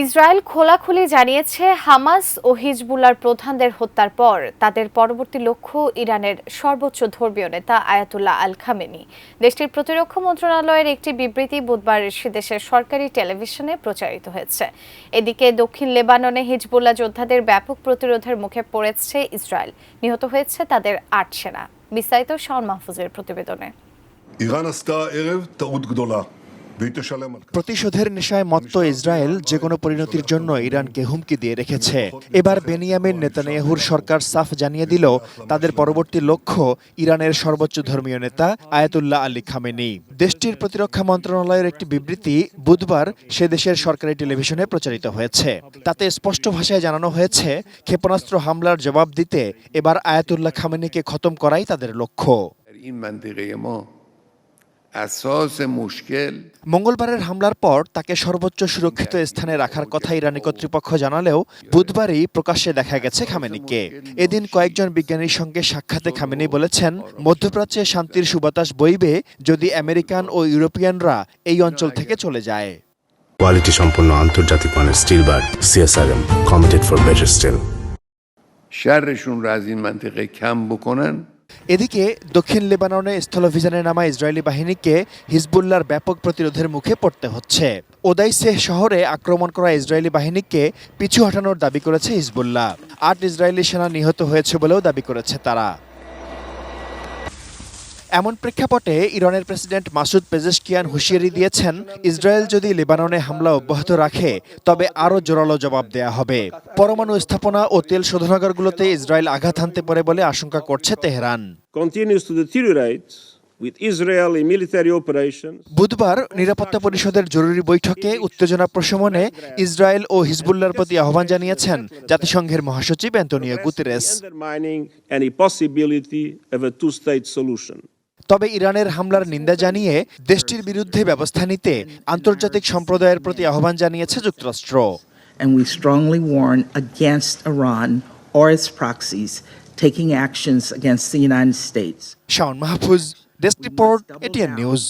Israel খোলাখুলি জানিয়েছে Hamas ও হিজবুল্লাহর প্রধানদের হত্যার পর তাদের পরবর্তী লক্ষ্য ইরানের সর্বোচ্চ ধর্মীয় নেতা আয়াতুল্লাহ আল খামেনি। দেশটির প্রতিরক্ষা মন্ত্রণালয়ের একটি বিবৃতি বুধবার সে দেশের সরকারি টেলিভিশনে প্রচারিত হয়েছে। এদিকে দক্ষিণ লেবাননে হিজবুল্লাহ যোদ্ধাদের ব্যাপক প্রতিরোধের মুখে পড়েছে ইসরায়েল। নিহত হয়েছে তাদের ৮ সেনা। বিস্তারিত শাওন মাহফুজের প্রতিবেদনে। প্রতিশোধের নেশায় মত্ত ইসরায়েল যেকোনো পরিণতির জন্য ইরানকে হুমকি দিয়ে রেখেছে। এবার বেনিয়ামিন নেতানিয়াহুর সরকার সাফ জানিয়ে দিল তাদের পরবর্তী লক্ষ্য ইরানের সর্বোচ্চ ধর্মীয় নেতা আয়াতুল্লাহ আলী খামেনি। দেশটির প্রতিরক্ষা মন্ত্রণালয়ের একটি বিবৃতি বুধবার সে দেশের সরকারি টেলিভিশনে প্রচারিত হয়েছে। তাতে স্পষ্ট ভাষায় জানানো হয়েছে, ক্ষেপণাস্ত্র হামলার জবাব দিতে এবার আয়াতুল্লাহ খামেনিকে খতম করাই তাদের লক্ষ্য। মঙ্গলবারের হামলার পর তাকে সর্বোচ্চ সুরক্ষিত স্থানে রাখার কথা ইরানি কর্তৃপক্ষ জানালেও বুধবারই প্রকাশ্যে দেখা গেছে খামেনিকে। এদিন কয়েকজন বিজ্ঞানীর সঙ্গে সাক্ষাতে খামেনি বলেছেন, মধ্যপ্রাচ্যে শান্তির সুবাতাস বইবে যদি আমেরিকান ও ইউরোপিয়ানরা এই অঞ্চল থেকে চলে যায়। কোয়ালিটি সম্পন্ন আন্তর্জাতিক মানের steel bar CSRM, committed for better steel. শাররশুন রা আজ ইন মানতিকে কাম বকনেন। এদিকে দক্ষিণ লেবাননে স্থলাভিযানে নামা ইসরায়েলি বাহিনীকে হিজবুল্লাহর ব্যাপক প্রতিরোধের মুখে পড়তে হচ্ছে। ওদাইসেহ শহরে আক্রমণ করা ইসরায়েলি বাহিনীকে পিছু হটানোর দাবি করেছে হিজবুল্লাহ। ৮ ইসরায়েলি সেনা নিহত হয়েছে বলেও দাবি করেছে তারা। এমন প্রেক্ষাপটে ইরানের প্রেসিডেন্ট মাসুদ পেজেশকিয়ান হুঁশিয়ারি দিয়েছেন, ইসরায়েল যদি লেবাননে হামলা অব্যাহত রাখে তবে আরও জোরালো জবাব দেয়া হবে। পরমাণু স্থাপনা ও তেল শোধনাগারগুলোতে ইসরায়েল আঘাত হানতে পারে বলে আশঙ্কা করছে তেহরান। বুধবার নিরাপত্তা পরিষদের জরুরি বৈঠকে উত্তেজনা প্রশমনে ইসরায়েল ও হিজবুল্লাহর প্রতি আহ্বান জানিয়েছেন জাতিসংঘের মহাসচিব অ্যান্তোনিও গুতেরেস। তবে ইরানের হামলার নিন্দা জানিয়ে দেশটির বিরুদ্ধে ব্যবস্থা নিতে আন্তর্জাতিক সম্প্রদায়ের প্রতি আহ্বান জানিয়েছে যুক্তরাষ্ট্র। And we strongly warn against Iran or its proxies taking actions against the United States. Shaon Mahfuz, desk report, ATN news.